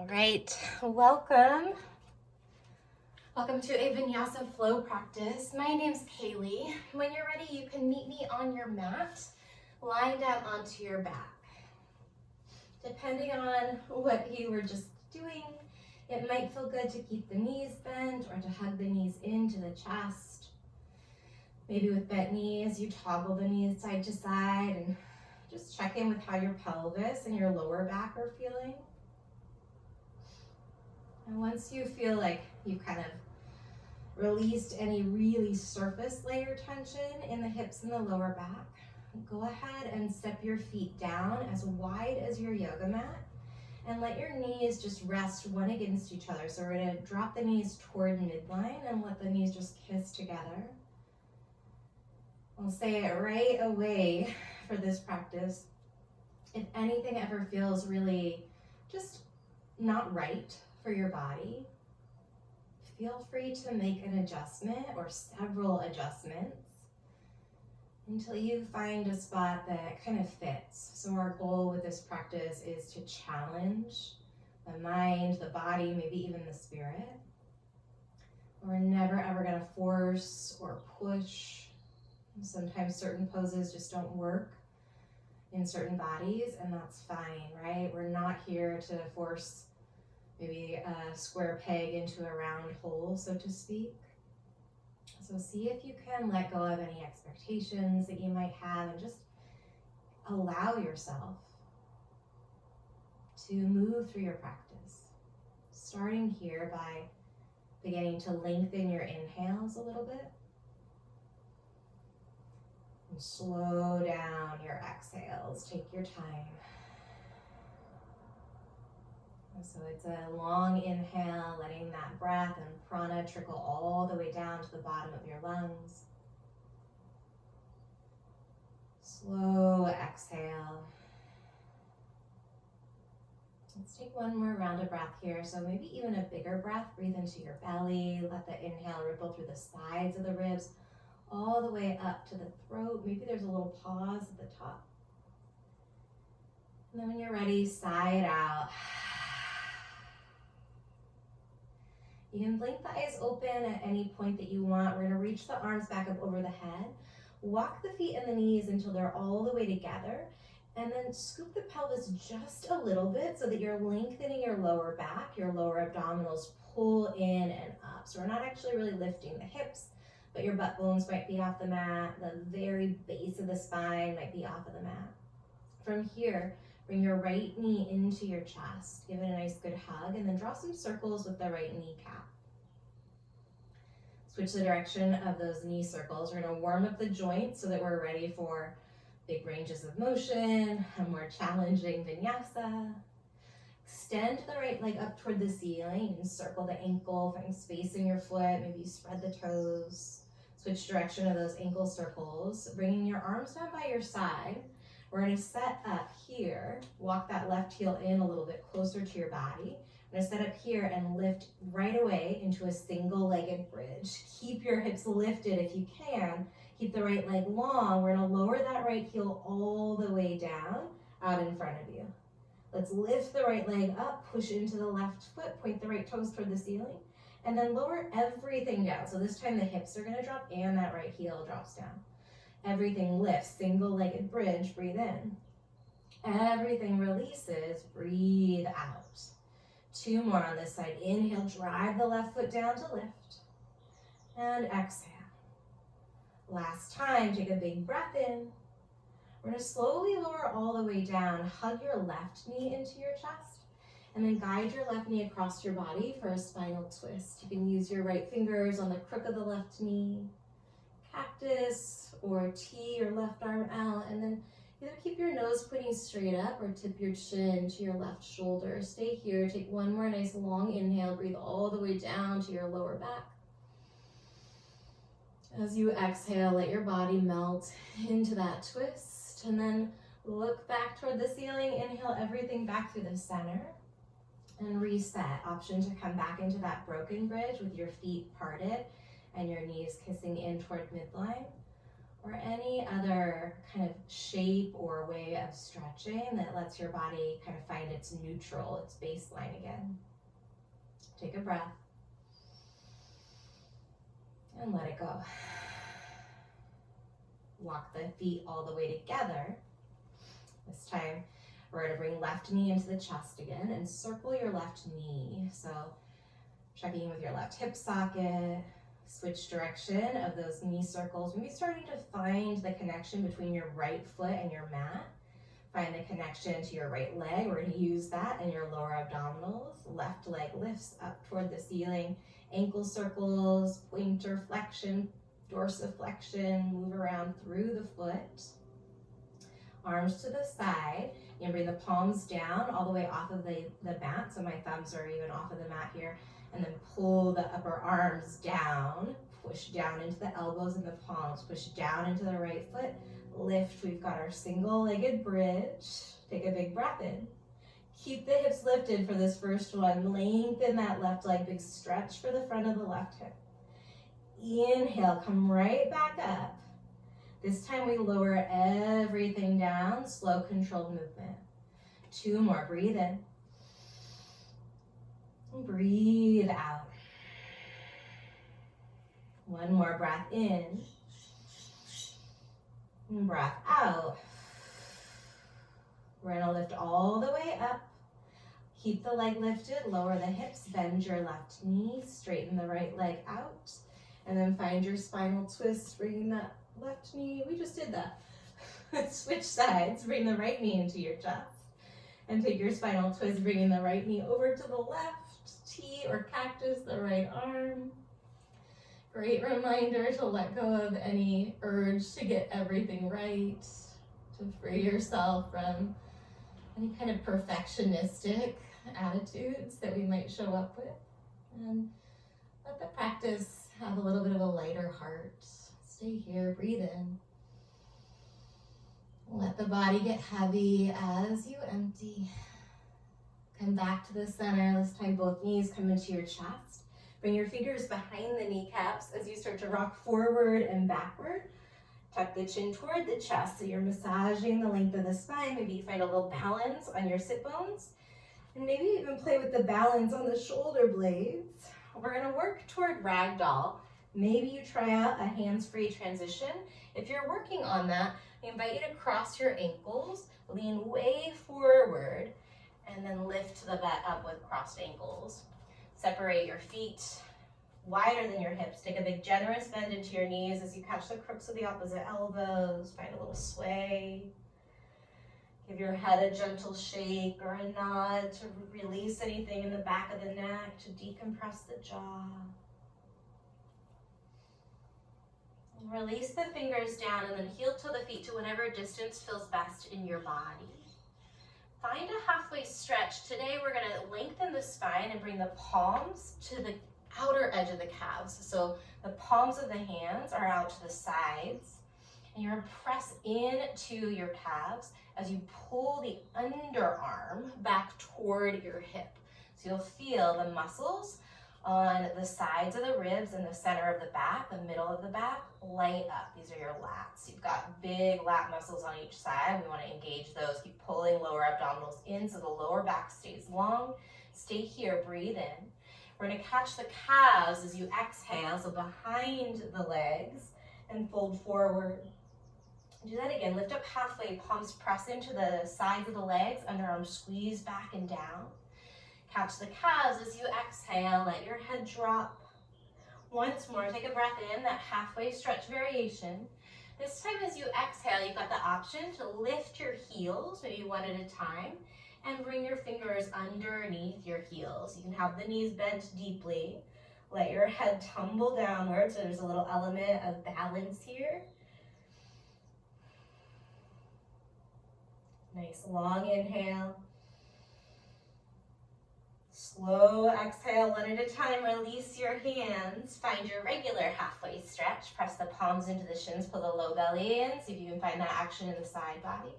All right, welcome. Welcome to a Vinyasa flow practice. My name's Kaylee. When you're ready, you can meet me on your mat, lying down onto your back. Depending on what you were just doing, it might feel good to keep the knees bent or to hug the knees into the chest. Maybe with bent knees, you toggle the knees side to side and just check in with how your pelvis and your lower back are feeling. And once you feel like you've kind of released any really surface layer tension in the hips and the lower back, go ahead and step your feet down as wide as your yoga mat and let your knees just rest one against each other. So we're going to drop the knees toward midline and let the knees just kiss together. I'll say it right away for this practice. If anything ever feels really just not right for your body, feel free to make an adjustment or several adjustments until you find a spot that kind of fits. So our goal with this practice is to challenge the mind, the body, maybe even the spirit. We're never ever going to force or push. Sometimes certain poses just don't work in certain bodies, and that's fine, right? We're not here to force maybe a square peg into a round hole, so to speak. So see if you can let go of any expectations that you might have and just allow yourself to move through your practice. Starting here by beginning to lengthen your inhales a little bit. And slow down your exhales. Take your time. So it's a long inhale, letting that breath and prana trickle all the way down to the bottom of your lungs. Slow exhale. Let's take one more round of breath here. So maybe even a bigger breath. Breathe into your belly. Let the inhale ripple through the sides of the ribs, all the way up to the throat. Maybe there's a little pause at the top. And then when you're ready, sigh it out. You can blink the eyes open at any point that you want. We're going to reach the arms back up over the head. Walk the feet and the knees until they're all the way together. And then scoop the pelvis just a little bit so that you're lengthening your lower back. Your lower abdominals pull in and up. So we're not actually really lifting the hips, but your butt bones might be off the mat. The very base of the spine might be off of the mat. From here, bring your right knee into your chest. Give it a nice good hug, and then draw some circles with the right kneecap. Switch the direction of those knee circles. We're going to warm up the joints so that we're ready for big ranges of motion, a more challenging vinyasa. Extend the right leg up toward the ceiling and circle the ankle, find space in your foot. Maybe you spread the toes. Switch direction of those ankle circles, bringing your arms down by your side. We're going to set up here, walk that left heel in a little bit closer to your body. We're going to set up here and lift right away into a single-legged bridge. Keep your hips lifted if you can. Keep the right leg long. We're going to lower that right heel all the way down, out in front of you. Let's lift the right leg up, push into the left foot, point the right toes toward the ceiling, and then lower everything down. So this time the hips are going to drop and that right heel drops down. Everything lifts, single-legged bridge, breathe in. Everything releases, breathe out. 2 more on this side. Inhale, drive the left foot down to lift. And exhale. Last time, take a big breath in. We're going to slowly lower all the way down. Hug your left knee into your chest. And then guide your left knee across your body for a spinal twist. You can use your right fingers on the crook of the left knee. Cactus or T your left arm out, and then either keep your nose pointing straight up or tip your chin to your left shoulder. Stay here. Take one more nice long inhale. Breathe all the way down to your lower back. As you exhale, let your body melt into that twist, and then look back toward the ceiling. Inhale everything back through the center and reset. Option to come back into that broken bridge with your feet parted and your knees kissing in toward midline. or any other kind of shape or way of stretching that lets your body kind of find its neutral, its baseline again. Take a breath and let it go. Walk the feet all the way together. This time, we're going to bring left knee into the chest again and circle your left knee. So checking in with your left hip socket, switch direction of those knee circles. Maybe starting to find the connection between your right foot and your mat. Find the connection to your right leg. We're going to use that in your lower abdominals. Left leg lifts up toward the ceiling. Ankle circles, pointer flexion, dorsiflexion, move around through the foot. Arms to the side. You can bring the palms down all the way off of the mat, so my thumbs are even off of the mat here. And then pull the upper arms down. Push down into the elbows and the palms. Push down into the right foot. Lift. We've got our single-legged bridge. Take a big breath in. Keep the hips lifted for this first one. Lengthen that left leg. Big stretch for the front of the left hip. Inhale. Come right back up. This time we lower everything down. Slow, controlled movement. 2 more. Breathe in. Breathe out. 1 more breath in. And breath out. We're going to lift all the way up. Keep the leg lifted. Lower the hips. Bend your left knee. Straighten the right leg out. And then find your spinal twist. Bringing that left knee. We just did that. Switch sides. Bring the right knee into your chest. And take your spinal twist. Bringing the right knee over to the left. T or cactus the right arm. Great reminder to let go of any urge to get everything right, to free yourself from any kind of perfectionistic attitudes that we might show up with. And let the practice have a little bit of a lighter heart. Stay here, breathe in. Let the body get heavy as you empty. Come back to the center. This time both knees come into your chest. Bring your fingers behind the kneecaps as you start to rock forward and backward. Tuck the chin toward the chest so you're massaging the length of the spine. Maybe you find a little balance on your sit bones. And maybe even play with the balance on the shoulder blades. We're going to work toward ragdoll. Maybe you try out a hands-free transition. If you're working on that, I invite you to cross your ankles, lean way forward, and then lift the butt up with crossed ankles. Separate your feet wider than your hips. Take a big generous bend into your knees as you catch the crooks of the opposite elbows. Find a little sway. Give your head a gentle shake or a nod to release anything in the back of the neck, to decompress the jaw. Release the fingers down and then heel to the feet to whatever distance feels best in your body. Find a halfway stretch. Today we're going to lengthen the spine and bring the palms to the outer edge of the calves. So the palms of the hands are out to the sides. And you're going to press into your calves as you pull the underarm back toward your hip. So you'll feel the muscles on the sides of the ribs and the center of the back, the middle of the back, light up. These are your lats. You've got big lat muscles on each side. We want to engage those. Keep pulling lower abdominals in so the lower back stays long. Stay here, breathe in. We're going to catch the calves as you exhale, so behind the legs, and fold forward. Do that again. Lift up halfway, palms press into the sides of the legs, underarms squeeze back and down. Catch the calves as you exhale, let your head drop. Once more, take a breath in, that halfway stretch variation. This time as you exhale, you've got the option to lift your heels, maybe one at a time, and bring your fingers underneath your heels. You can have the knees bent deeply. Let your head tumble downwards, so there's a little element of balance here. Nice long inhale. Slow exhale, one at a time. Release your hands. Find your regular halfway stretch. Press the palms into the shins, pull the low belly in. See if you can find that action in the side body.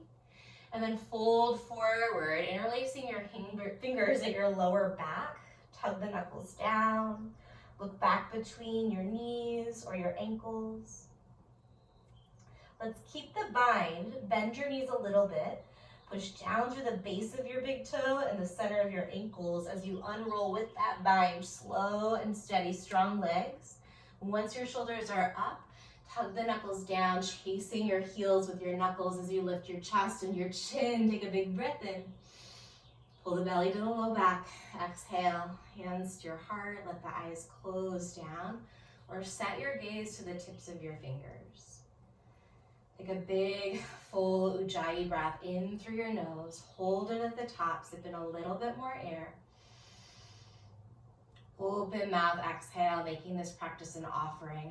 And then fold forward, interlacing your fingers at your lower back. Tug the knuckles down. Look back between your knees or your ankles. Let's keep the bind. Bend your knees a little bit. Push down through the base of your big toe and the center of your ankles as you unroll with that bind. Slow and steady, strong legs. Once your shoulders are up, tug the knuckles down, chasing your heels with your knuckles as you lift your chest and your chin. Take a big breath in. Pull the belly to the low back. Exhale, hands to your heart. Let the eyes close down or set your gaze to the tips of your fingers. Take a big, full Ujjayi breath in through your nose. Hold it at the top. Sip in a little bit more air. Open mouth, exhale, making this practice an offering.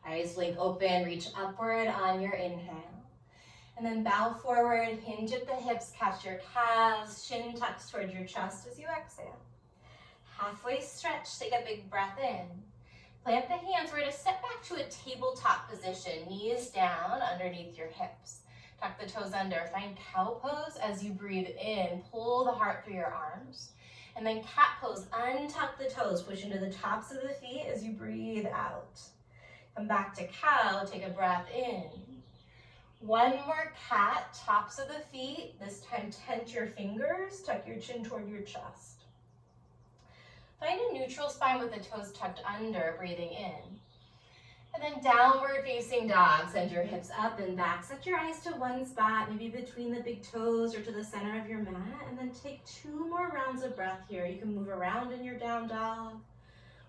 Eyes blink open, reach upward on your inhale. And then bow forward, hinge at the hips, catch your calves, shin tucks towards your chest as you exhale. Halfway stretch, take a big breath in. Plant the hands. We're going to step back to a tabletop position, knees down underneath your hips. Tuck the toes under. Find cow pose as you breathe in. Pull the heart through your arms. And then cat pose. Untuck the toes. Push into the tops of the feet as you breathe out. Come back to cow. Take a breath in. One more cat. Tops of the feet. This time tent your fingers. Tuck your chin toward your chest. Find a neutral spine with the toes tucked under, breathing in. And then downward facing dog. Send your hips up and back. Set your eyes to one spot, maybe between the big toes or to the center of your mat. And then take 2 more rounds of breath here. You can move around in your down dog,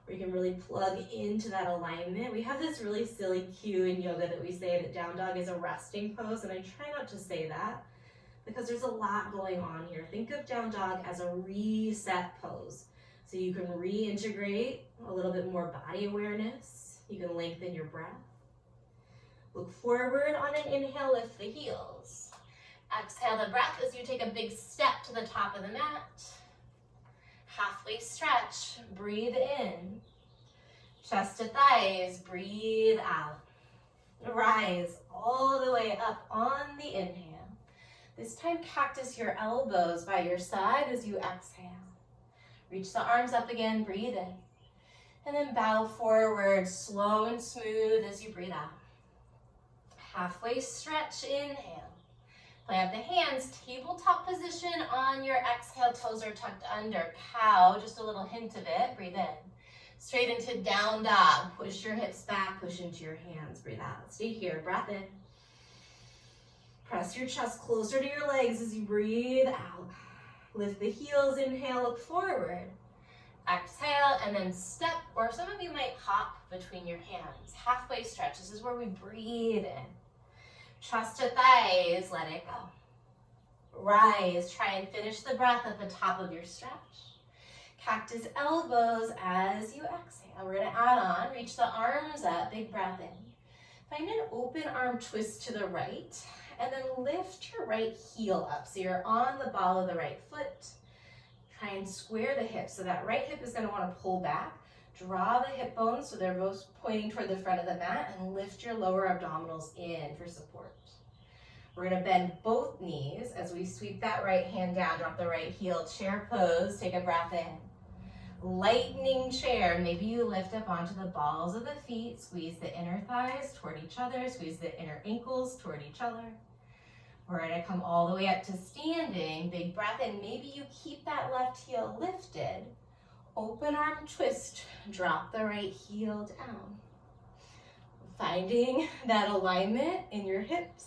or you can really plug into that alignment. We have this really silly cue in yoga that we say that down dog is a resting pose, and I try not to say that because there's a lot going on here. Think of down dog as a reset pose. So you can reintegrate a little bit more body awareness. You can lengthen your breath. Look forward on an inhale, lift the heels. Exhale the breath as you take a big step to the top of the mat. Halfway stretch, breathe in. Chest to thighs, breathe out. Rise all the way up on the inhale. This time cactus your elbows by your side as you exhale. Reach the arms up again, breathe in. And then bow forward, slow and smooth as you breathe out. Halfway stretch, inhale. Plant the hands, tabletop position on your exhale. Toes are tucked under. Cow, just a little hint of it, breathe in. Straight into down dog. Push your hips back, push into your hands, breathe out. Stay here, breath in. Press your chest closer to your legs as you breathe out. Lift the heels, inhale, look forward. Exhale, and then step, or some of you might hop between your hands. Halfway stretch, this is where we breathe in. Chest to thighs, let it go. Rise, try and finish the breath at the top of your stretch. Cactus elbows as you exhale. We're gonna add on, reach the arms up, big breath in. Find an open arm twist to the right. And then lift your right heel up. So you're on the ball of the right foot. Try and square the hips. So that right hip is going to want to pull back. Draw the hip bones so they're both pointing toward the front of the mat, and lift your lower abdominals in for support. We're going to bend both knees as we sweep that right hand down. Drop the right heel, chair pose. Take a breath in. Lightning chair. Maybe you lift up onto the balls of the feet. Squeeze the inner thighs toward each other. Squeeze the inner ankles toward each other. We're going to come all the way up to standing. Big breath in. Maybe you keep that left heel lifted. Open arm twist. Drop the right heel down. Finding that alignment in your hips.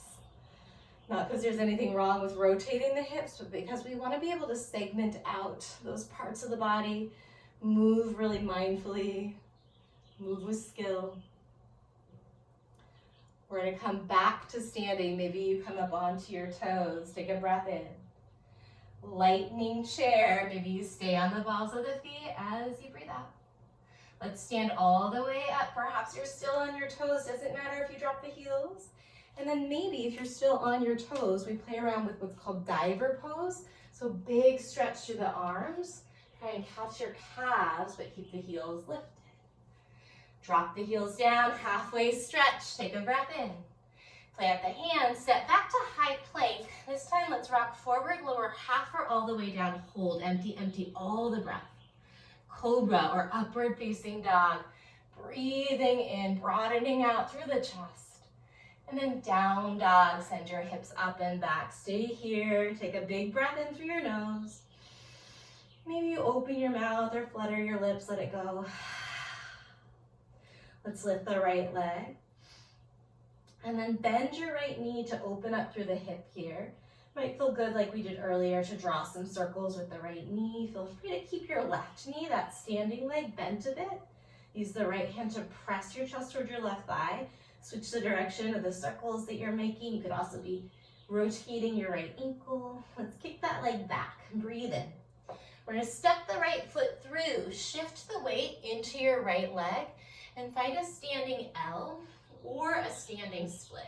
Not because there's anything wrong with rotating the hips, but because we want to be able to segment out those parts of the body. Move really mindfully. Move with skill. We're going to come back to standing. Maybe you come up onto your toes. Take a breath in. Lightning chair. Maybe you stay on the balls of the feet as you breathe out. Let's stand all the way up. Perhaps you're still on your toes. Doesn't matter if you drop the heels. And then maybe if you're still on your toes, we play around with what's called diver pose. So big stretch through the arms. Try and catch your calves, but keep the heels lifted. Drop the heels down, halfway stretch. Take a breath in. Plant the hands, step back to high plank. This time let's rock forward, lower half or all the way down. Hold, empty, empty, all the breath. Cobra or upward facing dog. Breathing in, broadening out through the chest. And then down dog, send your hips up and back. Stay here, take a big breath in through your nose. Maybe you open your mouth or flutter your lips, let it go. Let's lift the right leg. And then bend your right knee to open up through the hip here. Might feel good like we did earlier to draw some circles with the right knee. Feel free to keep your left knee, that standing leg, bent a bit. Use the right hand to press your chest towards your left thigh. Switch the direction of the circles that you're making. You could also be rotating your right ankle. Let's kick that leg back. Breathe in. We're gonna step the right foot through. Shift the weight into your right leg and find a standing L or a standing split.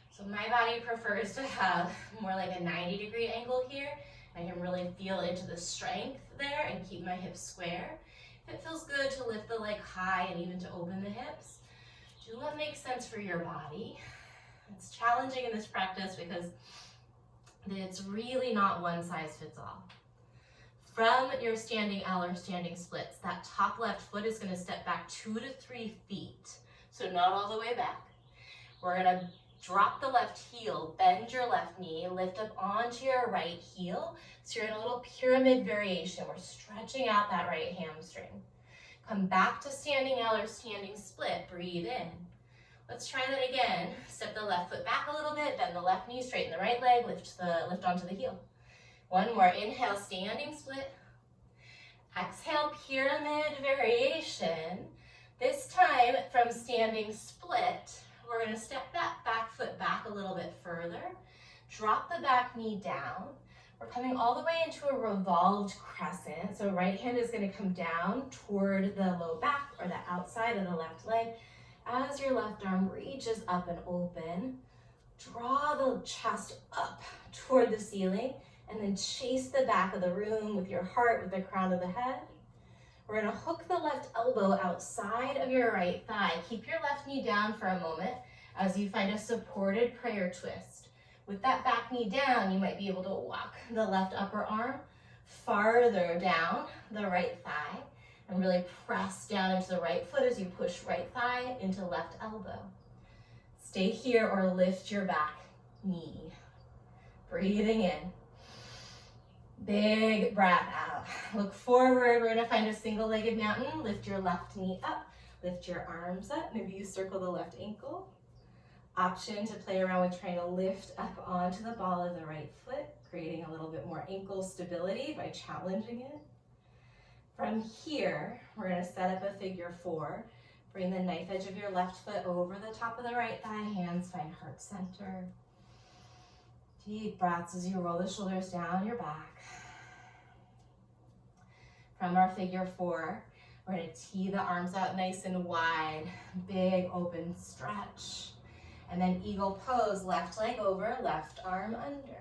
So my body prefers to have more like a 90-degree angle here. I can really feel into the strength there and keep my hips square. If it feels good to lift the leg high and even to open the hips, do what makes sense for your body. It's challenging in this practice because it's really not one size fits all. From your standing L or standing splits, that top left foot is gonna step back 2 to 3 feet. So not all the way back. We're gonna drop the left heel, bend your left knee, lift up onto your right heel. So you're in a little pyramid variation. We're stretching out that right hamstring. Come back to standing L or standing split, breathe in. Let's try that again. Step the left foot back a little bit, bend the left knee, straighten the right leg, lift onto the heel. One more, inhale, standing split. Exhale, pyramid variation. This time from standing split, we're gonna step that back foot back a little bit further. Drop the back knee down. We're coming all the way into a revolved crescent. So right hand is gonna come down toward the low back or the outside of the left leg. As your left arm reaches up and open, draw the chest up toward the ceiling and then chase the back of the room with your heart, with the crown of the head. We're gonna hook the left elbow outside of your right thigh. Keep your left knee down for a moment as you find a supported prayer twist. With that back knee down, you might be able to walk the left upper arm farther down the right thigh and really press down into the right foot as you push right thigh into left elbow. Stay here or lift your back knee. Breathing in. Big breath out. Look forward. We're gonna find a single-legged mountain. Lift your left knee up. Lift your arms up. Maybe you circle the left ankle. Option to play around with trying to lift up onto the ball of the right foot, creating a little bit more ankle stability by challenging it. From here, we're gonna set up a figure 4. Bring the knife edge of your left foot over the top of the right thigh. Hands find heart center. Deep breaths as you roll the shoulders down your back. From our figure 4, we're gonna tee the arms out nice and wide, big open stretch. And then eagle pose, left leg over, left arm under.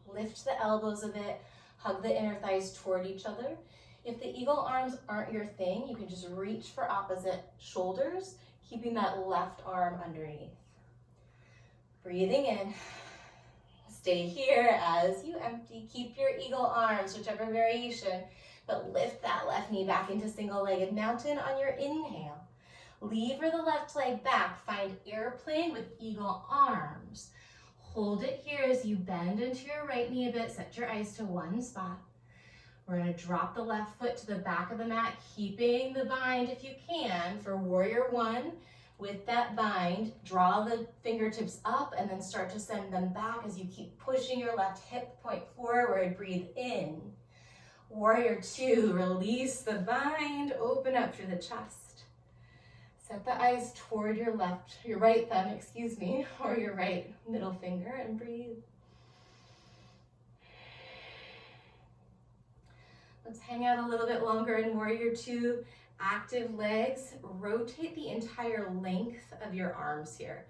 Lift the elbows a bit, hug the inner thighs toward each other. If the eagle arms aren't your thing, you can just reach for opposite shoulders, keeping that left arm underneath. Breathing in. Stay here as you empty. Keep your eagle arms, whichever variation, but lift that left knee back into single-legged mountain on your inhale. Lever the left leg back. Find airplane with eagle arms. Hold it here as you bend into your right knee a bit. Set your eyes to one spot. We're going to drop the left foot to the back of the mat, keeping the bind if you can for warrior 1. With that bind, draw the fingertips up and then start to send them back as you keep pushing your left hip point forward. Breathe in. Warrior 2, release the bind, open up through the chest. Set the eyes toward your right thumb, or your right middle finger and breathe. Let's hang out a little bit longer in Warrior 2. Active legs, rotate the entire length of your arms here.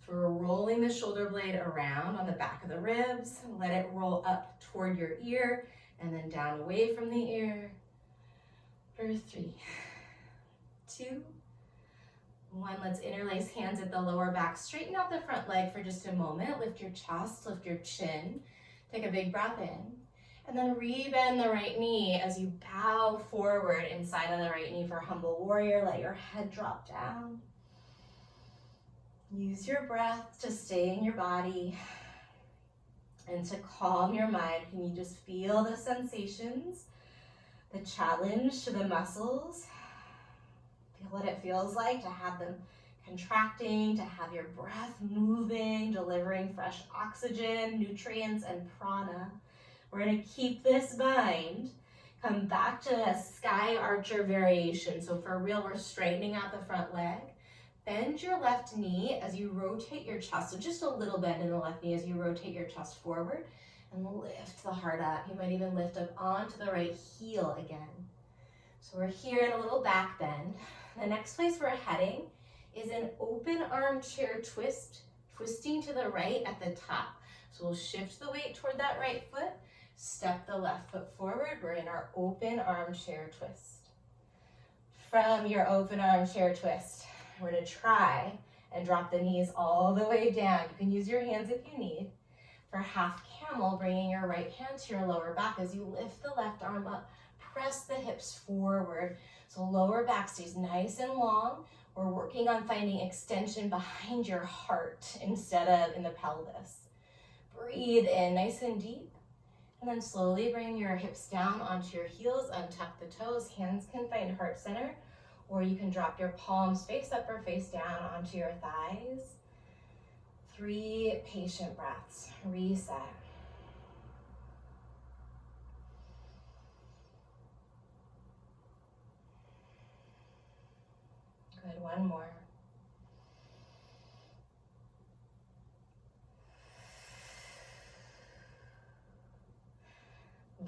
So we're rolling the shoulder blade around on the back of the ribs. Let it roll up toward your ear and then down away from the ear. For 3, 2, 1. Let's interlace hands at the lower back. Straighten out the front leg for just a moment. Lift your chest, lift your chin. Take a big breath in. And then rebend the right knee as you bow forward inside of the right knee for humble warrior. Let your head drop down. Use your breath to stay in your body and to calm your mind. Can you just feel the sensations, the challenge to the muscles? Feel what it feels like to have them contracting, to have your breath moving, delivering fresh oxygen, nutrients, and prana. We're going to keep this bind. Come back to a sky archer variation. So for real, we're straightening out the front leg. Bend your left knee as you rotate your chest. So just a little bend in the left knee as you rotate your chest forward and lift the heart up. You might even lift up onto the right heel again. So we're here in a little back bend. The next place we're heading is an open armchair twist, twisting to the right at the top. So we'll shift the weight toward that right foot, step the left foot forward. We're in our open armchair twist. From your open armchair twist, we're going to try and drop the knees all the way down. You can use your hands if you need. For half camel, bringing your right hand to your lower back as you lift the left arm up, press the hips forward. So lower back stays nice and long. We're working on finding extension behind your heart instead of in the pelvis. Breathe in nice and deep. And then slowly bring your hips down onto your heels, untuck the toes. Hands can find heart center, or you can drop your palms face up or face down onto your thighs. 3 patient breaths. Reset. Good, one more.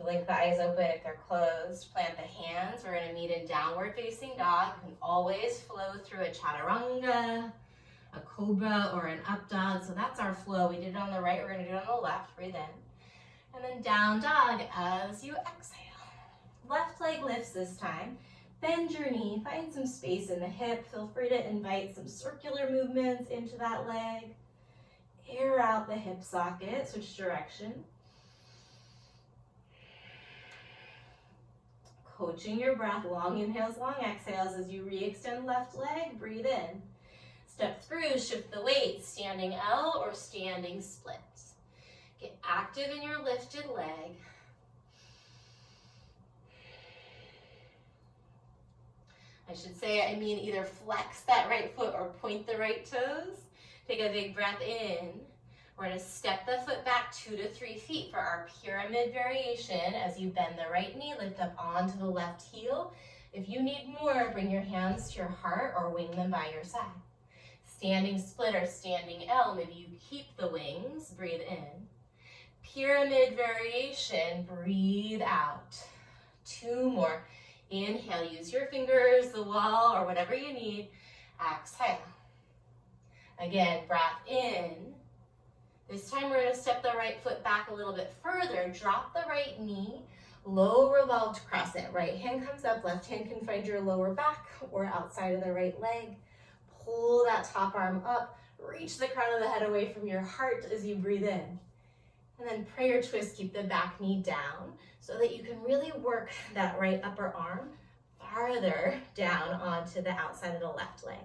Blink the eyes open if they're closed. Plant the hands. We're going to meet in downward facing dog. You can always flow through a chaturanga, a cobra, or an up dog. So that's our flow. We did it on the right. We're going to do it on the left. Breathe in. And then down dog as you exhale. Left leg lifts this time. Bend your knee. Find some space in the hip. Feel free to invite some circular movements into that leg. Air out the hip socket. Switch direction. Coaching your breath, long inhales, long exhales as you re-extend left leg, breathe in. Step through, shift the weight, standing L or standing split. Get active in your lifted leg. I should say, I mean either flex that right foot or point the right toes. Take a big breath in. We're going to step the foot back 2 to 3 feet for our pyramid variation. As you bend the right knee, lift up onto the left heel. If you need more, bring your hands to your heart or wing them by your side. Standing split or standing L, maybe you keep the wings, breathe in. Pyramid variation, breathe out. 2 more. Inhale, use your fingers, the wall, or whatever you need. Exhale. Again, breath in. This time we're going to step the right foot back a little bit further. Drop the right knee, low revolved crescent. Right hand comes up, left hand can find your lower back or outside of the right leg. Pull that top arm up, reach the crown of the head away from your heart as you breathe in. And then prayer twist, keep the back knee down so that you can really work that right upper arm farther down onto the outside of the left leg.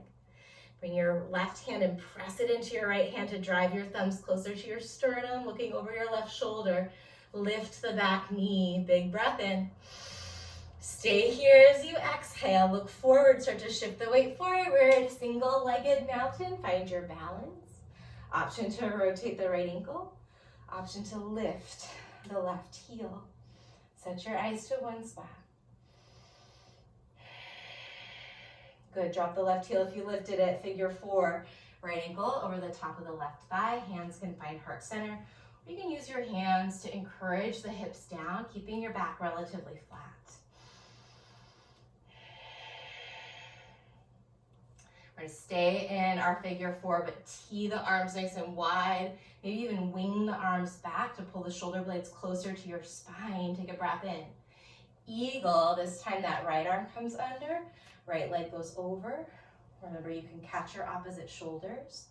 Bring your left hand and press it into your right hand to drive your thumbs closer to your sternum, looking over your left shoulder. Lift the back knee, big breath in. Stay here as you exhale. Look forward, start to shift the weight forward. Single-legged mountain, find your balance. Option to rotate the right ankle. Option to lift the left heel. Set your eyes to one spot. Good, drop the left heel if you lifted it, figure 4. Right ankle over the top of the left thigh, hands can find heart center. You can use your hands to encourage the hips down, keeping your back relatively flat. We're going to stay in our figure 4, but tee the arms nice and wide. Maybe even wing the arms back to pull the shoulder blades closer to your spine. Take a breath in. Eagle, this time that right arm comes under. Right leg goes over. Remember, you can catch your opposite shoulders.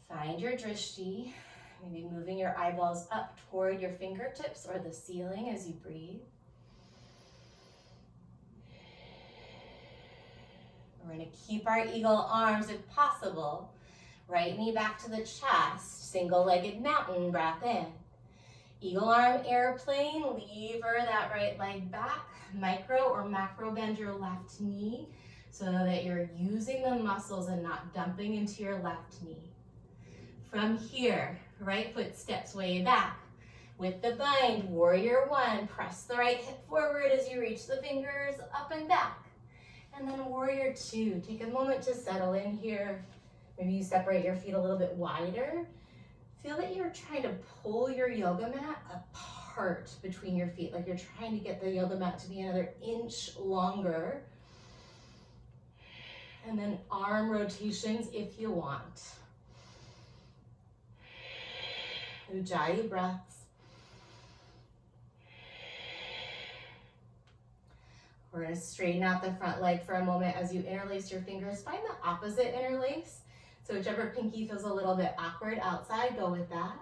Find your drishti. Maybe moving your eyeballs up toward your fingertips or the ceiling as you breathe. We're going to keep our eagle arms if possible. Right knee back to the chest, single-legged mountain, breath in. Eagle arm airplane, lever that right leg back. Micro or macro bend your left knee so that you're using the muscles and not dumping into your left knee. From here, right foot steps way back. With the bind, warrior one, press the right hip forward as you reach the fingers up and back. And then warrior two, take a moment to settle in here. Maybe you separate your feet a little bit wider. Feel that you're trying to pull your yoga mat apart between your feet, like you're trying to get the yoga mat to be another inch longer. And then arm rotations if you want. Ujjayi breaths. We're going to straighten out the front leg for a moment as you interlace your fingers. Find the opposite interlace. So whichever pinky feels a little bit awkward outside, go with that.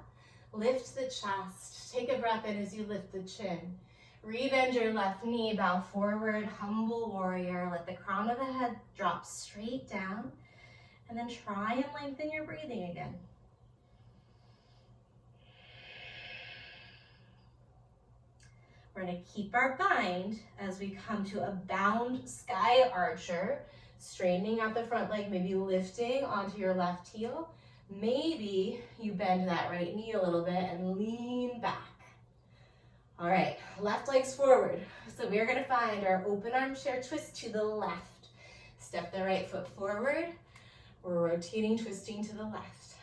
Lift the chest. Take a breath in as you lift the chin. Rebend your left knee, bow forward, humble warrior. Let the crown of the head drop straight down. And then try and lengthen your breathing again. We're going to keep our bind as we come to a bound sky archer. Straightening out the front leg, maybe lifting onto your left heel. Maybe you bend that right knee a little bit and lean back. All right, left leg's forward. So we're gonna find our open armchair twist to the left. Step the right foot forward. We're rotating, twisting to the left.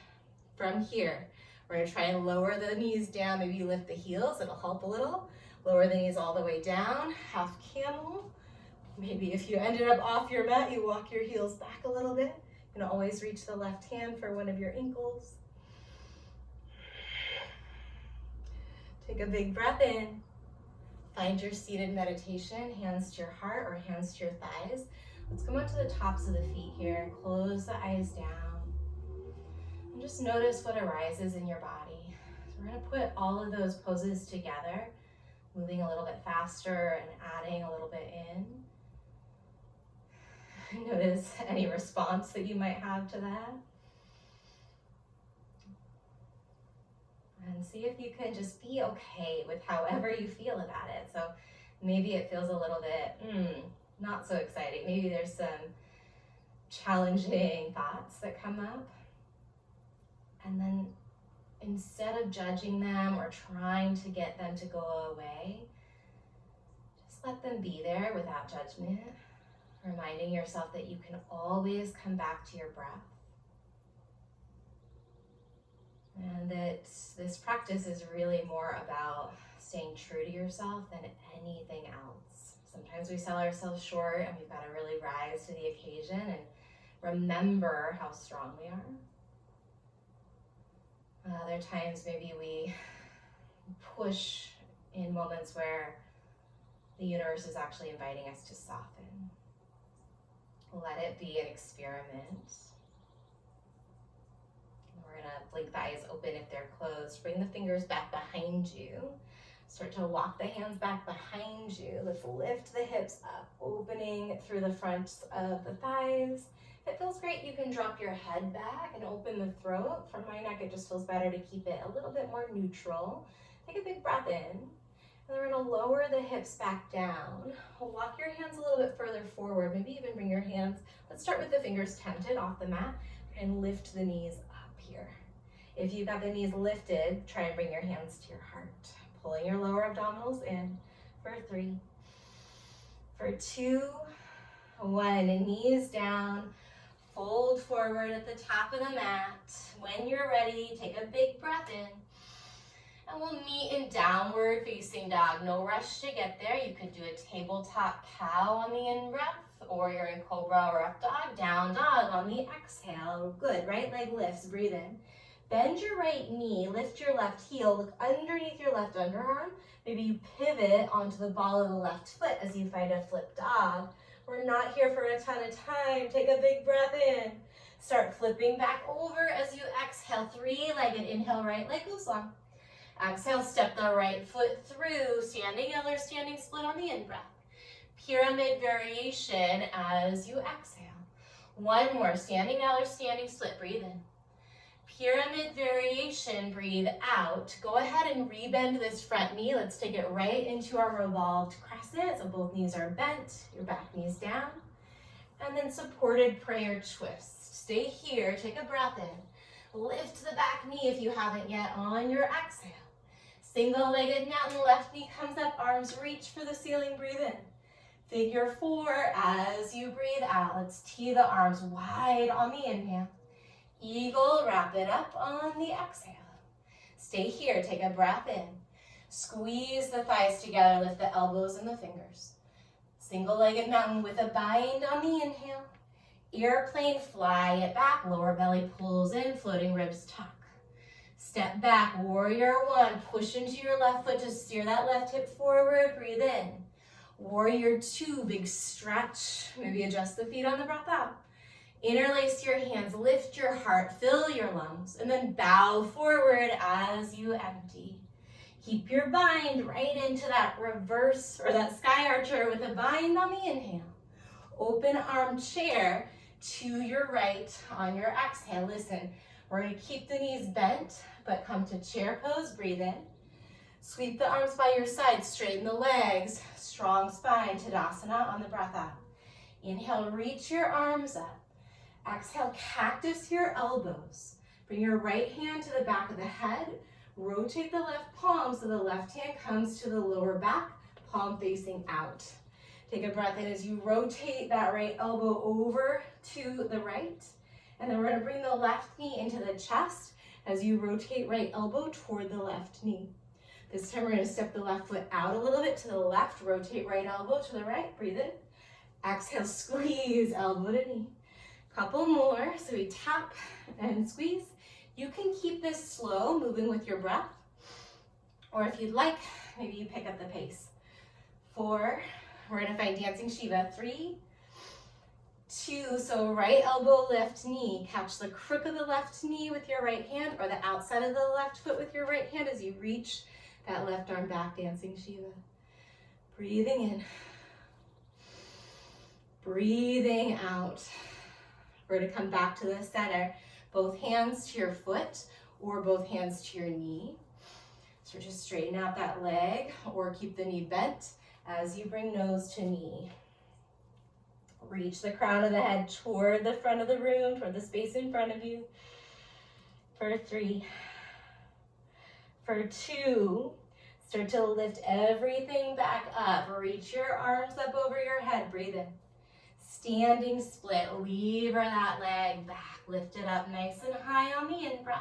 From here, we're gonna try and lower the knees down. Maybe you lift the heels, it'll help a little. Lower the knees all the way down, half camel. Maybe if you ended up off your mat, you walk your heels back a little bit. You can always reach the left hand for one of your ankles. Take a big breath in. Find your seated meditation, hands to your heart or hands to your thighs. Let's come up to the tops of the feet here. Close the eyes down. And just notice what arises in your body. So we're going to put all of those poses together, moving a little bit faster and adding a little bit in. Notice any response that you might have to that. And see if you can just be okay with however you feel about it. So maybe it feels a little bit not so exciting. Maybe there's some challenging thoughts that come up. And then instead of judging them or trying to get them to go away, just let them be there without judgment. Reminding yourself that you can always come back to your breath. And that this practice is really more about staying true to yourself than anything else. Sometimes we sell ourselves short and we've got to really rise to the occasion and remember how strong we are. Other times maybe we push in moments where the universe is actually inviting us to soften. Let it be an experiment. We're going to blink the eyes open if they're closed. Bring the fingers back behind you. Start to walk the hands back behind you. Let's lift the hips up, opening through the fronts of the thighs. If it feels great, you can drop your head back and open the throat. For my neck, it just feels better to keep it a little bit more neutral. Take a big breath in. And then we're going to lower the hips back down. Walk your hands a little bit further forward. Maybe even bring your hands. Let's start with the fingers tented off the mat and lift the knees up here. If you've got the knees lifted, try and bring your hands to your heart. Pulling your lower abdominals in for 3, for 2, 1. Knees down. Fold forward at the top of the mat. When you're ready, take a big breath in. And we'll meet in downward facing dog. No rush to get there. You could do a tabletop cow on the in-breath, or you're in cobra or up dog, down dog on the exhale. Good, right leg lifts, breathe in. Bend your right knee, lift your left heel, look underneath your left underarm. Maybe you pivot onto the ball of the left foot as you find a flip dog. We're not here for a ton of time. Take a big breath in. Start flipping back over as you exhale, three-legged inhale, right leg goes long. Exhale, step the right foot through, standing L or standing split on the in-breath. Pyramid variation as you exhale. One more, standing L or standing split, breathe in. Pyramid variation, breathe out. Go ahead and rebend this front knee. Let's take it right into our revolved crescent. So both knees are bent, your back knee's down. And then supported prayer twist. Stay here, take a breath in. Lift the back knee if you haven't yet on your exhale. Single-legged mountain, left knee comes up, arms reach for the ceiling, breathe in. Figure four as you breathe out. Let's tee the arms wide on the inhale. Eagle, wrap it up on the exhale. Stay here, take a breath in. Squeeze the thighs together, lift the elbows and the fingers. Single-legged mountain with a bind on the inhale. Airplane, fly it back, lower belly pulls in, floating ribs tuck. Step back, warrior one, push into your left foot to steer that left hip forward, breathe in. Warrior two, big stretch, maybe adjust the feet on the breath out. Interlace your hands, lift your heart, fill your lungs, and then bow forward as you empty. Keep your bind right into that reverse or that sky archer with a bind on the inhale. Open arm chair to your right on your exhale. Listen, we're going to keep the knees bent, but come to chair pose, breathe in. Sweep the arms by your side, straighten the legs, strong spine, Tadasana on the breath out. Inhale, reach your arms up. Exhale, cactus your elbows. Bring your right hand to the back of the head. Rotate the left palm so the left hand comes to the lower back, palm facing out. Take a breath in as you rotate that right elbow over to the right. And then we're going to bring the left knee into the chest as you rotate right elbow toward the left knee. This time we're going to step the left foot out a little bit to the left, rotate right elbow to the right, breathe in. Exhale, squeeze elbow to knee. Couple more, so we tap and squeeze. You can keep this slow, moving with your breath. Or if you'd like, maybe you pick up the pace. 4, we're gonna find dancing Shiva. 3, 2, so right elbow, left knee. Catch the crook of the left knee with your right hand or the outside of the left foot with your right hand as you reach that left arm back, dancing Shiva. Breathing in. Breathing out. We're going to come back to the center. Both hands to your foot or both hands to your knee. So just straighten out that leg or keep the knee bent as you bring nose to knee. Reach the crown of the head toward the front of the room, toward the space in front of you. For 3. For 2, start to lift everything back up. Reach your arms up over your head. Breathe in. Standing split, lever that leg back, lift it up nice and high on the in-breath.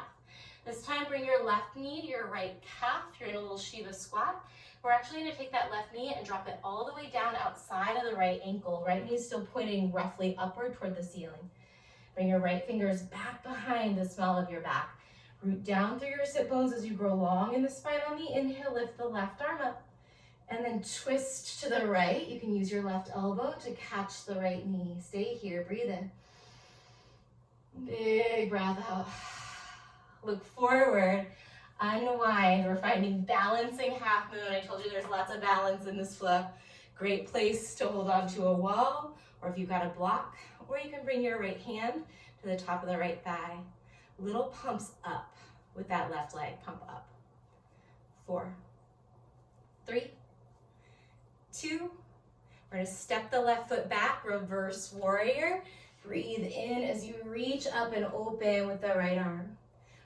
This time bring your left knee to your right calf. You're in a little Shiva squat. We're actually going to take that left knee and drop it all the way down outside of the right ankle. Right knee is still pointing roughly upward toward the ceiling. Bring your right fingers back behind the small of your back. Root down through your sit bones as you grow long in the spine on the inhale. Lift the left arm up. And then twist to the right. You can use your left elbow to catch the right knee. Stay here, breathe in. Big breath out. Look forward, unwind. We're finding balancing half moon. I told you there's lots of balance in this flow. Great place to hold on to a wall, or if you've got a block, or you can bring your right hand to the top of the right thigh. Little pumps up with that left leg, pump up. 4, 3, 2, we're going to step the left foot back, reverse warrior. Breathe in as you reach up and open with the right arm.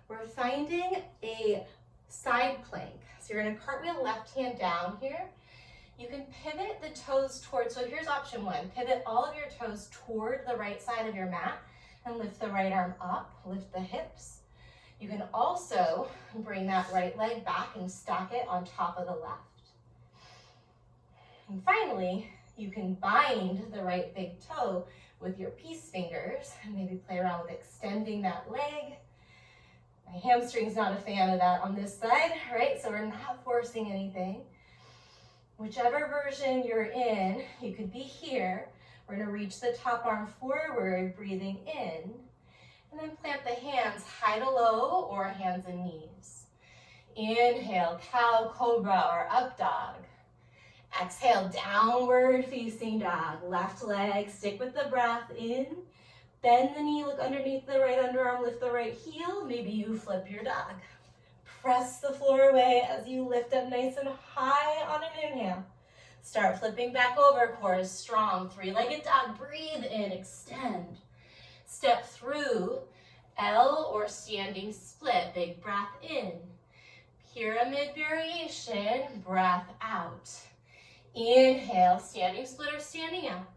We're finding a side plank. So you're going to cartwheel left hand down here. You can pivot the toes toward, so here's option 1. Pivot all of your toes toward the right side of your mat and lift the right arm up, lift the hips. You can also bring that right leg back and stack it on top of the left. And finally, you can bind the right big toe with your peace fingers and maybe play around with extending that leg. My hamstring's not a fan of that on this side, right? So we're not forcing anything. Whichever version you're in, you could be here. We're gonna reach the top arm forward, breathing in. And then plant the hands high to low or hands and knees. Inhale, cow, cobra, or up dog. Exhale, downward facing dog. Left leg, stick with the breath in. Bend the knee, look underneath the right underarm, lift the right heel. Maybe you flip your dog. Press the floor away as you lift up nice and high on an inhale. Start flipping back over, core is strong. Three-legged dog, breathe in, extend. Step through L or standing split, big breath in. Pyramid variation, breath out. Inhale, standing split or standing out.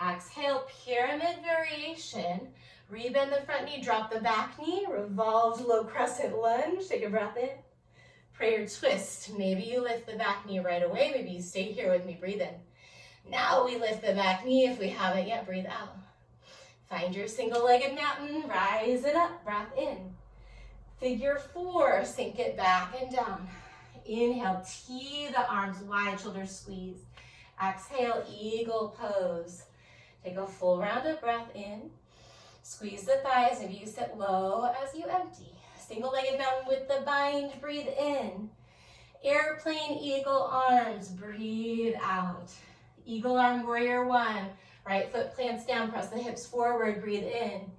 Exhale, pyramid variation. Rebend the front knee, drop the back knee, revolved low crescent lunge. Take a breath in. Prayer twist. Maybe you lift the back knee right away. Maybe you stay here with me, breathe in. Now we lift the back knee. If we haven't yet, breathe out. Find your single-legged mountain, rise it up, breath in. Figure four, sink it back and down. Inhale, tee the arms wide, shoulders squeeze. Exhale, eagle pose. Take a full round of breath in. Squeeze the thighs, maybe you sit low as you empty. Single-legged mountain with the bind, breathe in. Airplane eagle arms, breathe out. Eagle arm warrior one. Right foot plants down, press the hips forward, breathe in.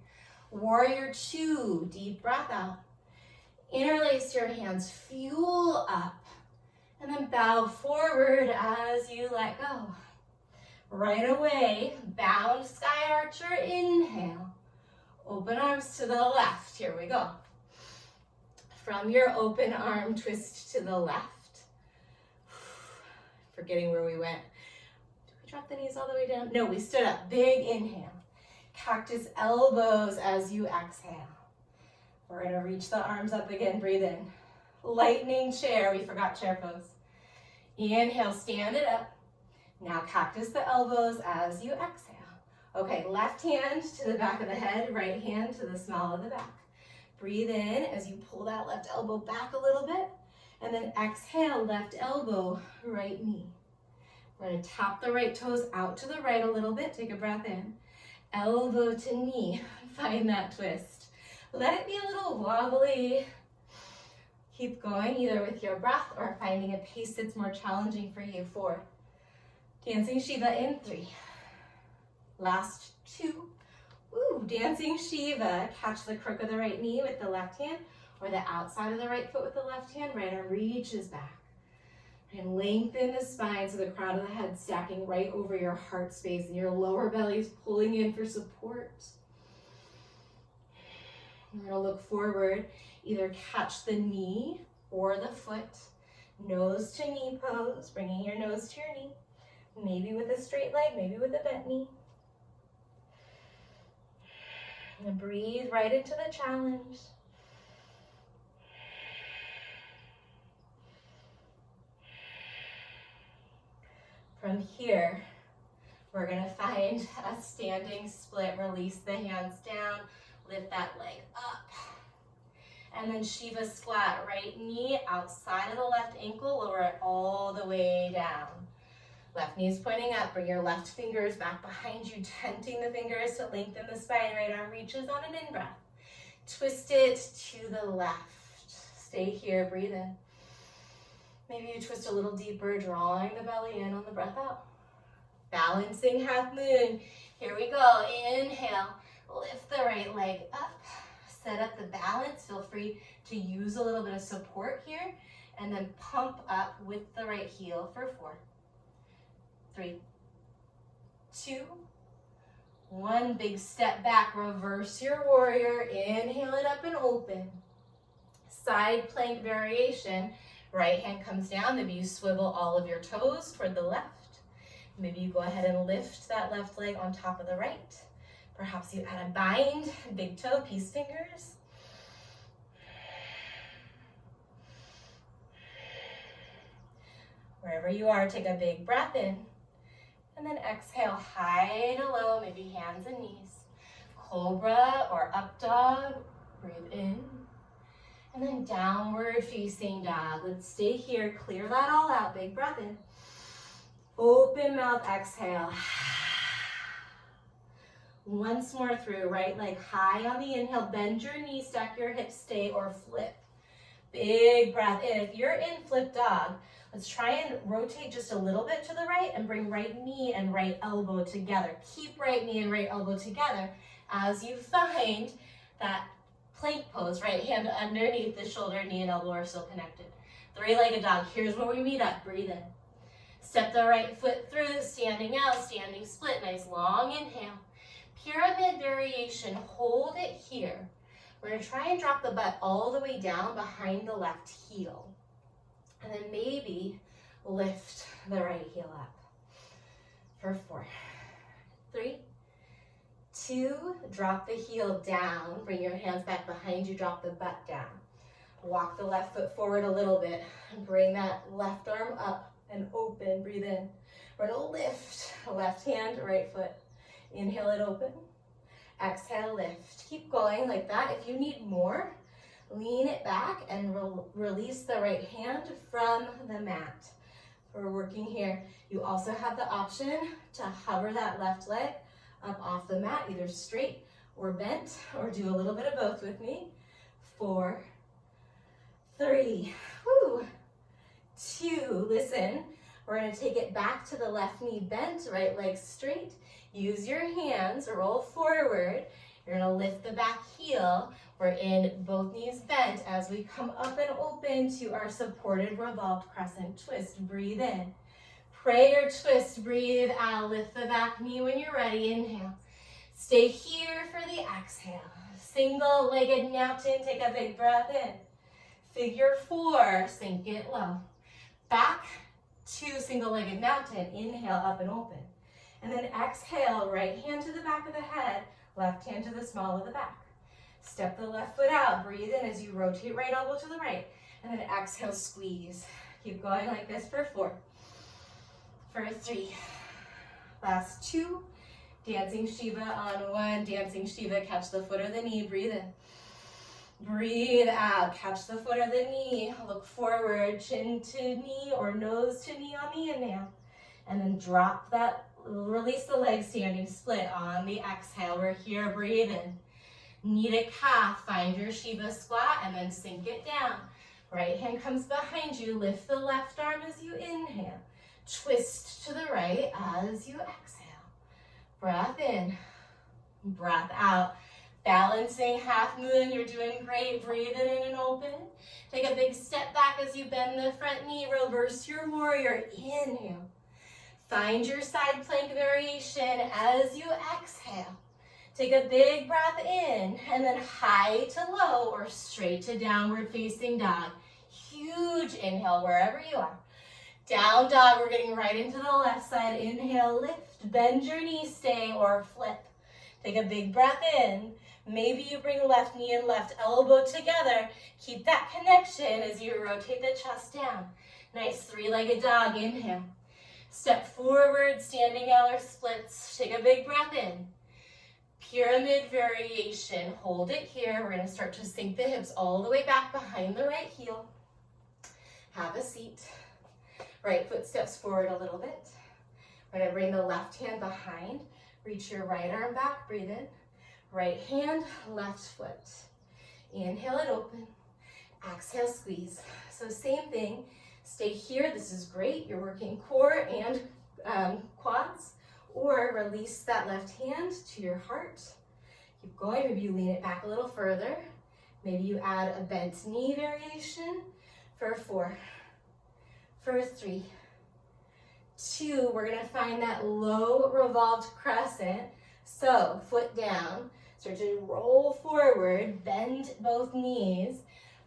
Warrior two, deep breath out. Interlace your hands, fuel up. And then bow forward as you let go. Right away, bound sky archer, inhale. Open arms to the left, here we go. From your open arm twist to the left. Forgetting where we went. Did we drop the knees all the way down? No, we stood up, big inhale. Cactus elbows as you exhale. We're gonna reach the arms up again, breathe in. Lightning chair, we forgot chair pose. Inhale, stand it up. Now cactus the elbows as you exhale. Okay, left hand to the back of the head, right hand to the small of the back. Breathe in as you pull that left elbow back a little bit, and then exhale, left elbow, right knee. We're gonna tap the right toes out to the right a little bit, take a breath in. Elbow to knee, find that twist. Let it be a little wobbly. Keep going either with your breath or finding a pace that's more challenging for you. 4. Dancing Shiva in 3. Last 2. Ooh, Dancing Shiva. Catch the crook of the right knee with the left hand or the outside of the right foot with the left hand. Right arm reaches back. And lengthen the spine so the crown of the head stacking right over your heart space and your lower belly is pulling in for support. We're gonna look forward, either catch the knee or the foot, nose to knee pose, bringing your nose to your knee, maybe with a straight leg, maybe with a bent knee. And breathe right into the challenge. From here, we're gonna find a standing split, release the hands down, lift that leg up. And then Shiva squat, right knee outside of the left ankle, lower it all the way down. Left knee's pointing up, bring your left fingers back behind you, tenting the fingers to lengthen the spine. Right arm reaches on an in-breath. Twist it to the left. Stay here, breathe in. Maybe you twist a little deeper, drawing the belly in on the breath out. Balancing half moon. Here we go, inhale. Lift the right leg up. Set up the balance. Feel free to use a little bit of support here. And then pump up with the right heel for 4. 3, 2, 1. Big step back, reverse your warrior. Inhale it up and open. Side plank variation. Right hand comes down. Maybe you swivel all of your toes toward the left. Maybe you go ahead and lift that left leg on top of the right. Perhaps you add a bind, big toe, peace fingers. Wherever you are, take a big breath in. And then exhale, high to low, maybe hands and knees. Cobra or up dog, breathe in. And then downward facing dog. Let's stay here, clear that all out, big breath in. Open mouth, exhale. Once more through, right leg high on the inhale, bend your knees, stack your hips, stay or flip. Big breath in. If you're in flip dog, let's try and rotate just a little bit to the right and bring right knee and right elbow together. Keep right knee and right elbow together as you find that plank pose. Right hand underneath the shoulder, knee and elbow are still connected. Three-legged dog. Here's where we meet up. Breathe in. Step the right foot through, standing out, standing split. Nice long inhale. Pyramid variation. Hold it here. We're going to try and drop the butt all the way down behind the left heel. And then maybe lift the right heel up. For 4, 3, 2, drop the heel down. Bring your hands back behind you, drop the butt down. Walk the left foot forward a little bit. Bring that left arm up and open. Breathe in. We're going to lift. Left hand, right foot. Inhale it open. Exhale, lift. Keep going like that. If you need more, lean it back and release the right hand from the mat. We're working here. You also have the option to hover that left leg up off the mat, either straight or bent, or do a little bit of both with me. 4, 3, 2, listen. We're going to take it back to the left knee bent, right leg straight. Use your hands, roll forward. You're going to lift the back heel. We're in both knees bent as we come up and open to our supported revolved crescent twist. Breathe in. Prayer twist, breathe out. Lift the back knee when you're ready. Inhale. Stay here for the exhale. Single-legged mountain. Take a big breath in. Figure 4, sink it low. Back to single-legged mountain. Inhale, up and open. And then exhale, right hand to the back of the head, left hand to the small of the back. Step the left foot out. Breathe in as you rotate right elbow to the right. And then exhale, squeeze. Keep going like this for 4. For 3. Last 2. Dancing Shiva on 1. Dancing Shiva, catch the foot or the knee. Breathe in. Breathe out. Catch the foot or the knee. Look forward, chin to knee or nose to knee on the inhale. And then drop that. Release the leg standing split on the exhale. We're here, breathe in. Knee to calf, find your Shiva squat and then sink it down. Right hand comes behind you, lift the left arm as you inhale. Twist to the right as you exhale. Breath in, breath out. Balancing half moon, you're doing great. Breathe it in and open. Take a big step back as you bend the front knee, reverse your warrior. Inhale. Find your side plank variation as you exhale. Take a big breath in and then high to low or straight to downward facing dog. Huge inhale wherever you are. Down dog, we're getting right into the left side. Inhale, lift, bend your knee, stay or flip. Take a big breath in. Maybe you bring left knee and left elbow together. Keep that connection as you rotate the chest down. Nice three-legged dog, inhale. Step forward, standing L or splits. Take a big breath in. Pyramid variation. Hold it here. We're going to start to sink the hips all the way back behind the right heel. Have a seat. Right foot steps forward a little bit. We're going to bring the left hand behind. Reach your right arm back. Breathe in. Right hand, left foot. Inhale it open. Exhale, squeeze. So same thing. Stay here. This is great. You're working core and quads. Or release that left hand to your heart. Keep going. Maybe you lean it back a little further. Maybe you add a bent knee variation for 4. For 3, 2, we're going to find that low revolved crescent. So foot down. Start to roll forward. Bend both knees.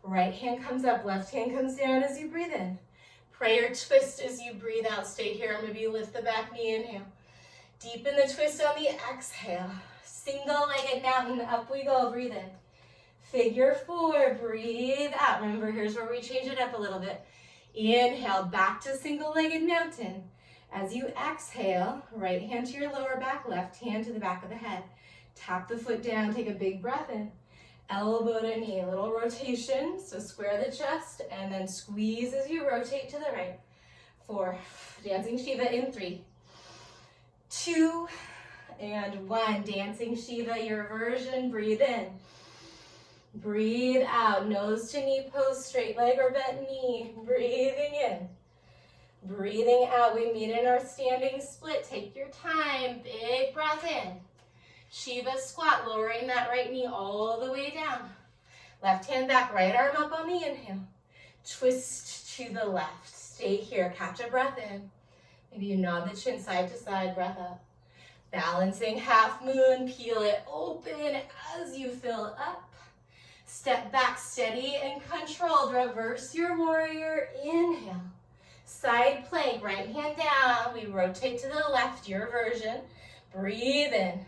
Right hand comes up. Left hand comes down as you breathe in. Prayer twist as you breathe out. Stay here. Maybe you lift the back knee. Inhale. Deepen the twist on the exhale. Single-legged mountain. Up we go. Breathe in. Figure 4. Breathe out. Remember, here's where we change it up a little bit. Inhale. Back to single-legged mountain. As you exhale, right hand to your lower back, left hand to the back of the head. Tap the foot down. Take a big breath in. Elbow to knee. A little rotation. So square the chest and then squeeze as you rotate to the right. 4. Dancing Shiva in 3, 2, And 1. Dancing Shiva, your version. Breathe in. Breathe out. Nose to knee pose, straight leg or bent knee. Breathing in. Breathing out. We meet in our standing split. Take your time. Big breath in. Shiva squat, lowering that right knee all the way down. Left hand back, right arm up on the inhale. Twist to the left. Stay here. Catch a breath in. Maybe you nod the chin side to side, breath up. Balancing half moon, peel it open as you fill up. Step back, steady and controlled. Reverse your warrior. Inhale. Side plank, right hand down. We rotate to the left, your version. Breathe in.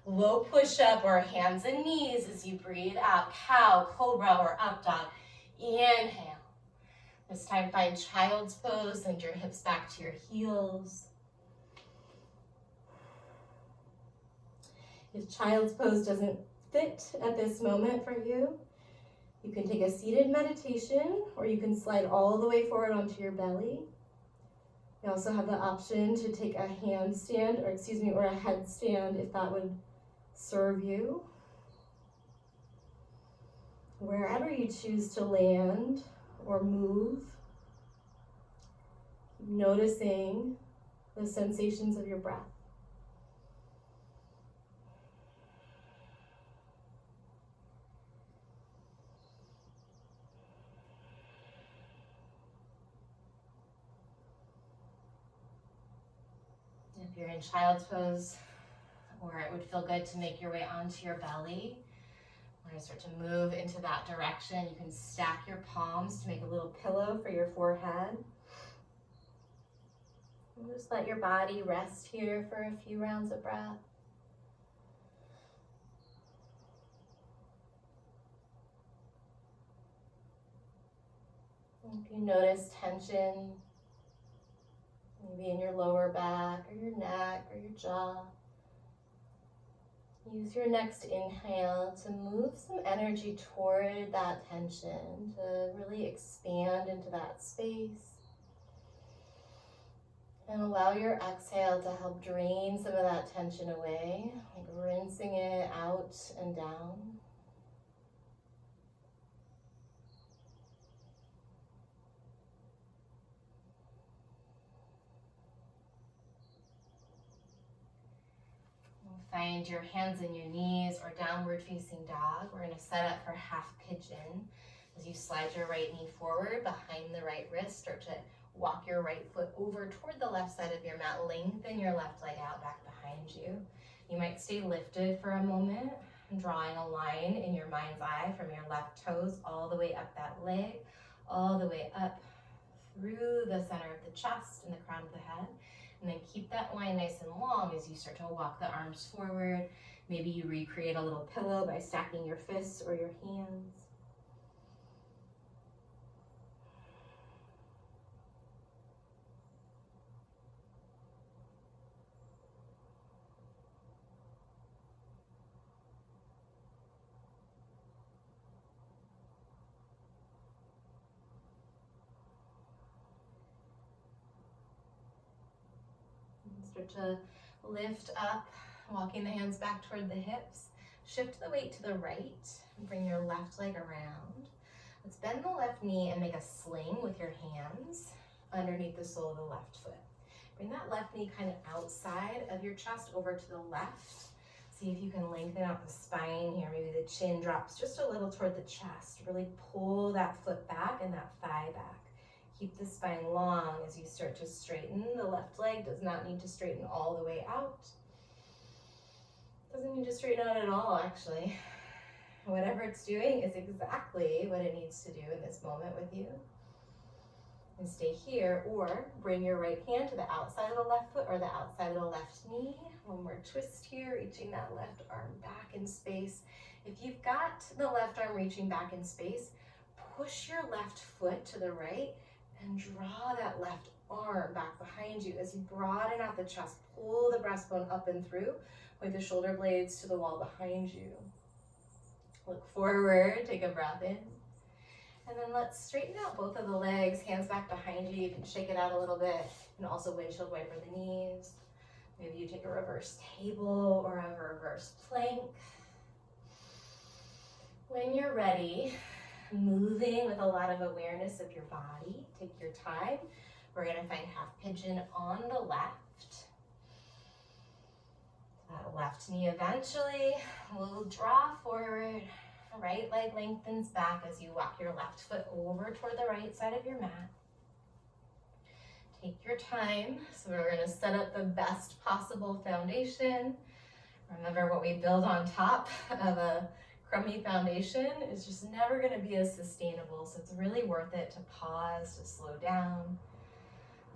Low push up or hands and knees as you breathe out. Cow, cobra, or up dog. Inhale. This time find child's pose. Send your hips back to your heels. If child's pose doesn't fit at this moment for you, you can take a seated meditation, or you can slide all the way forward onto your belly. You also have the option to take a handstand, or a headstand if that would serve you. Wherever you choose to land or move, noticing the sensations of your breath. If you're in child's pose, or it would feel good to make your way onto your belly, when I start to move into that direction, you can stack your palms to make a little pillow for your forehead. And just let your body rest here for a few rounds of breath. If you notice tension, maybe in your lower back or your neck or your jaw, use your next inhale to move some energy toward that tension, to really expand into that space. And allow your exhale to help drain some of that tension away, like rinsing it out and down. Find your hands in your knees or downward facing dog. We're going to set up for half pigeon. As you slide your right knee forward behind the right wrist, start to walk your right foot over toward the left side of your mat. Lengthen your left leg out back behind you. You might stay lifted for a moment, drawing a line in your mind's eye from your left toes all the way up that leg, all the way up through the center of the chest and the crown of the head. And then keep that line nice and long as you start to walk the arms forward. Maybe you recreate a little pillow by stacking your fists or your hands. Start to lift up, walking the hands back toward the hips. Shift the weight to the right. Bring your left leg around. Let's bend the left knee and make a sling with your hands underneath the sole of the left foot. Bring that left knee kind of outside of your chest over to the left. See if you can lengthen out the spine here. Maybe the chin drops just a little toward the chest. Really pull that foot back and that thigh back. Keep the spine long as you start to straighten. The left leg does not need to straighten all the way out. Doesn't need to straighten out at all, actually. Whatever it's doing is exactly what it needs to do in this moment with you. And stay here, or bring your right hand to the outside of the left foot or the outside of the left knee. One more twist here, reaching that left arm back in space. If you've got the left arm reaching back in space, push your left foot to the right and draw that left arm back behind you as you broaden out the chest. Pull the breastbone up and through. Point the shoulder blades to the wall behind you. Look forward, take a breath in. And then let's straighten out both of the legs, hands back behind you. You can shake it out a little bit. And also windshield wiper the knees. Maybe you take a reverse table or a reverse plank. When you're ready, moving with a lot of awareness of your body, take your time. We're going to find half pigeon on the left. Left knee eventually will draw forward. Right leg lengthens back as you walk your left foot over toward the right side of your mat. Take your time. So we're going to set up the best possible foundation. Remember, what we build on top of a crummy foundation is just never going to be as sustainable. So it's really worth it to pause, to slow down.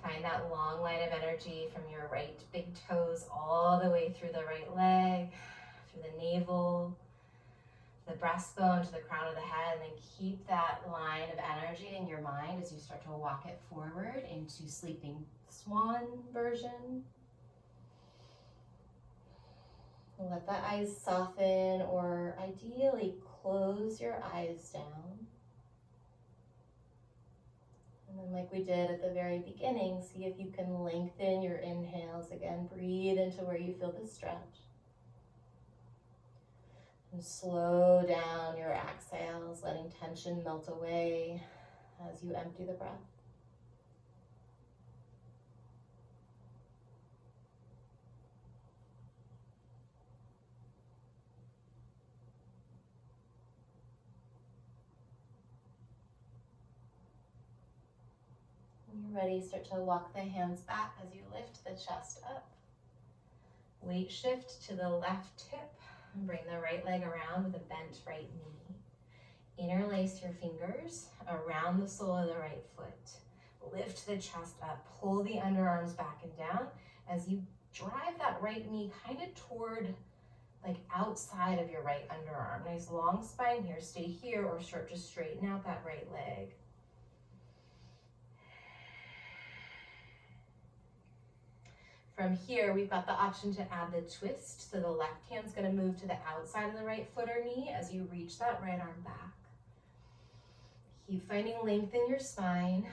Find that long line of energy from your right big toes all the way through the right leg, through the navel, the breastbone to the crown of the head, and then keep that line of energy in your mind as you start to walk it forward into sleeping swan version. Let the eyes soften, or ideally close your eyes down. And then, like we did at the very beginning, see if you can lengthen your inhales again. Breathe into where you feel the stretch. And slow down your exhales, letting tension melt away as you empty the breath. When you're ready, start to walk the hands back as you lift the chest up. Weight shift to the left hip. And bring the right leg around with a bent right knee. Interlace your fingers around the sole of the right foot. Lift the chest up. Pull the underarms back and down as you drive that right knee kind of toward, like, outside of your right underarm. Nice long spine here. Stay here or start to straighten out that right leg. From here, we've got the option to add the twist. So the left hand's going to move to the outside of the right foot or knee as you reach that right arm back. Keep finding length in your spine,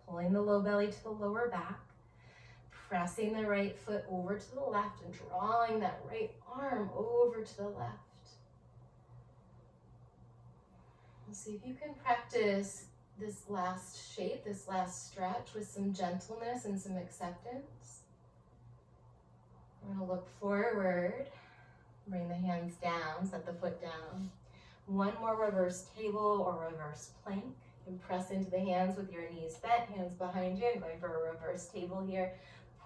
pulling the low belly to the lower back, pressing the right foot over to the left and drawing that right arm over to the left. We'll see if you can practice this last shape, this last stretch with some gentleness and some acceptance. We're going to look forward, bring the hands down, set the foot down. One more reverse table or reverse plank. You can press into the hands with your knees bent, hands behind you. I'm going for a reverse table here.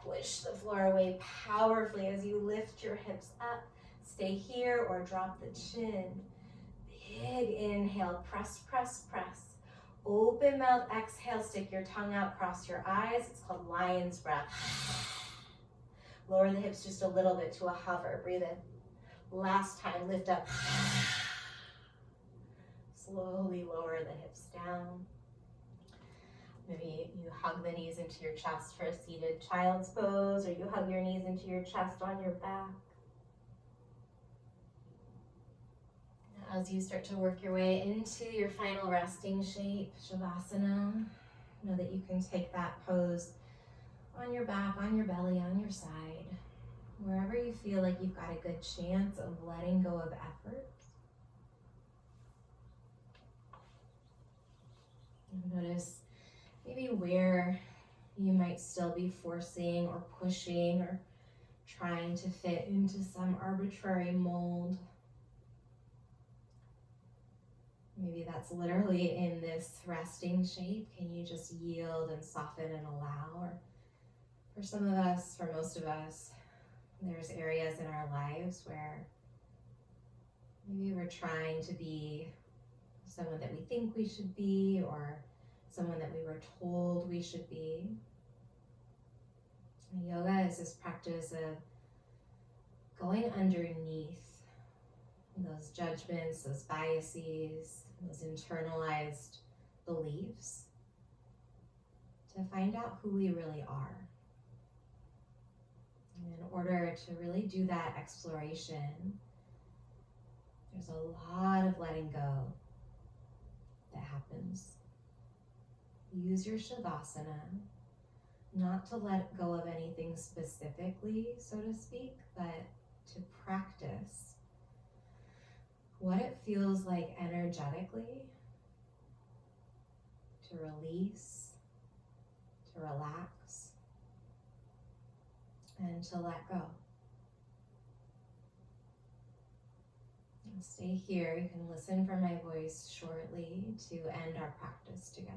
Push the floor away powerfully as you lift your hips up. Stay here or drop the chin. Big inhale, press, press, press. Open mouth, exhale, stick your tongue out, cross your eyes. It's called lion's breath. Lower the hips just a little bit to a hover. Breathe in. Last time, lift up. Slowly lower the hips down. Maybe you hug the knees into your chest for a seated child's pose, or you hug your knees into your chest on your back. As you start to work your way into your final resting shape, Shavasana, know that you can take that pose on your back, on your belly, on your side, wherever you feel like you've got a good chance of letting go of effort. And notice maybe where you might still be forcing or pushing or trying to fit into some arbitrary mold. Maybe that's literally in this resting shape. Can you just yield and soften and allow? Or for some of us, for most of us, there's areas in our lives where maybe we're trying to be someone that we think we should be, or someone that we were told we should be. And yoga is this practice of going underneath those judgments, those biases, those internalized beliefs to find out who we really are. And in order to really do that exploration, there's a lot of letting go that happens. Use your Shavasana not to let go of anything specifically, so to speak, but to practice what it feels like energetically to release, to relax, and to let go. And stay here. You can listen for my voice shortly to end our practice together.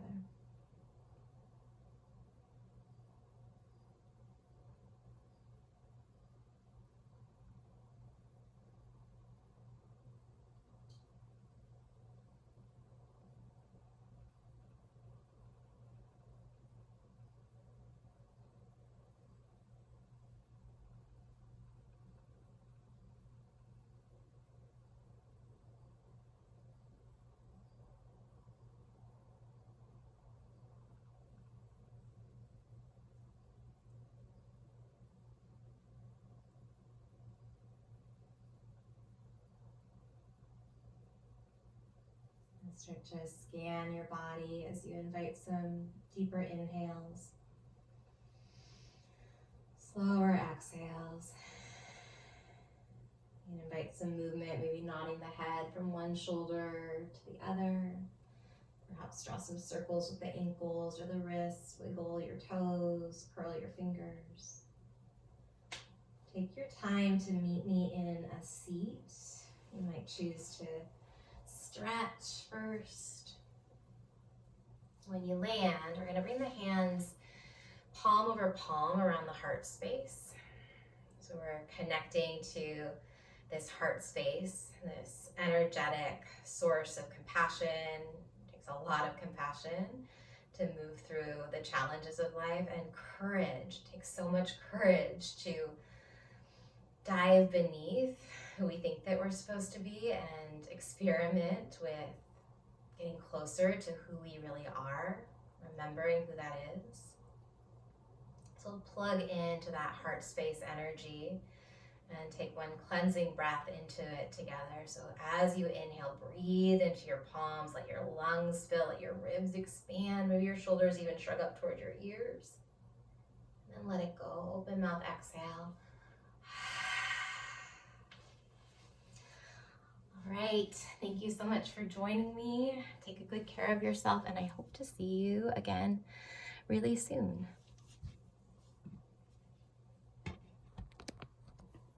And start to scan your body as you invite some deeper inhales, slower exhales. You can invite some movement, maybe nodding the head from one shoulder to the other. Perhaps draw some circles with the ankles or the wrists, wiggle your toes, curl your fingers. Take your time to meet me in a seat. You might choose to stretch first. When you land, we're going to bring the hands palm over palm around the heart space. So we're connecting to this heart space, this energetic source of compassion. It takes a lot of compassion to move through the challenges of life, and courage. It takes so much courage to dive beneath who we think that we're supposed to be and experiment with getting closer to who we really are, remembering who that is. So plug into that heart space energy and take one cleansing breath into it together. So as you inhale, breathe into your palms, let your lungs fill, let your ribs expand, maybe your shoulders even shrug up toward your ears. And then let it go, open mouth, exhale. All right, thank you so much for joining me. Take a good care of yourself, and I hope to see you again really soon.